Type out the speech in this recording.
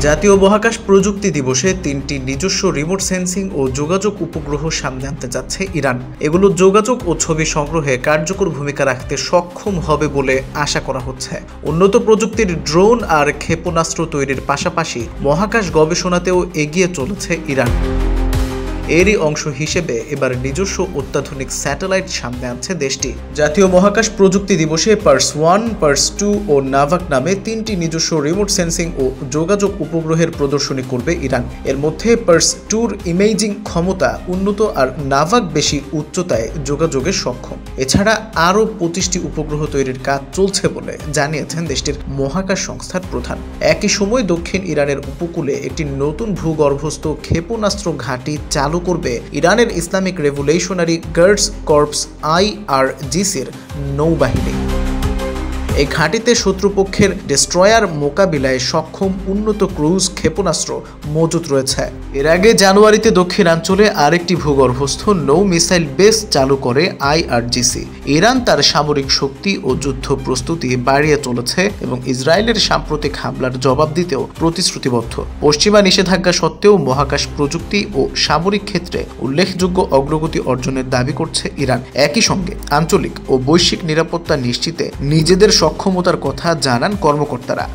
জাতীয় মহাকাশ প্রযুক্তি দিবসে 3টি নিজস্ব রিমোট সেন্সিং ও যোগাযোগ উপগ্রহ সামনে আনতে যাচ্ছে ইরান। এগুলো যোগাযোগ ও ছবি সংগ্রহে কার্যকর ভূমিকা রাখতে সক্ষম হবে বলে আশা করা হচ্ছে। উন্নত প্রযুক্তির ড্রোন আর ক্ষেপণাস্ত্র তৈরির পাশাপাশি মহাকাশ গবেষণাতেও এগিয়ে চলেছে ইরান। এরই অংশ হিসেবে এবার নিজস্ব অত্যাধুনিক স্যাটেলাইট সামনে আনছে দেশটি। জাতীয় মহাকাশ প্রযুক্তি দিবসে পার্স 1, পার্স 2 ও নাভাক নামে 3টি নিজস্ব রিমোট সেন্সিং ও যোগাযোগ উপগ্রহের প্রদর্শনী করবে ইরান। এর মধ্যে পার্স 2-র ইমেজিং ক্ষমতা উন্নত আর নাভাক বেশি উচ্চতায় যোগাযোগে সক্ষম। এছাড়া আরও 25টি উপগ্রহ তৈরির কাজ চলছে বলে জানিয়েছেন দেশটির মহাকাশ সংস্থার প্রধান। একই সময় দক্ষিণ ইরানের উপকূলে একটি নতুন ভূগর্ভস্থ ক্ষেপণাস্ত্র ঘাঁটি চালু করবে ইরানের ইসলামিক রেভলিউশনারি গার্ডস কর্পস IRGCর নৌবাহিনী। এই ঘাঁটিতে শত্রুপক্ষের ডেস্ট্রয়ার মোকাবিলায় সক্ষম উন্নত ক্রুজ ক্ষেপণাস্ত্র মজুত রয়েছে। এর আগে জানুয়ারিতে দক্ষিণাঞ্চলে আরেকটি ভূগর্ভস্থ নৌ মিসাইল বেস চালু করে IRGC। ইরান তার সামরিক শক্তি ও যুদ্ধ প্রস্তুতি বাড়িয়ে চলেছে এবং ইসরায়েলের সাম্প্রতিক হামলার জবাব দিতেও প্রতিশ্রুতিবদ্ধ। পশ্চিমা নিষেধাজ্ঞা সত্ত্বেও মহাকাশ প্রযুক্তি ও সামরিক ক্ষেত্রে উল্লেখযোগ্য অগ্রগতি অর্জনের দাবি করছে ইরান। একই সঙ্গে আঞ্চলিক ও বৈশ্বিক নিরাপত্তা নিশ্চিতে নিজেদের সক্ষমতার কথা জানান কর্মকর্তারা।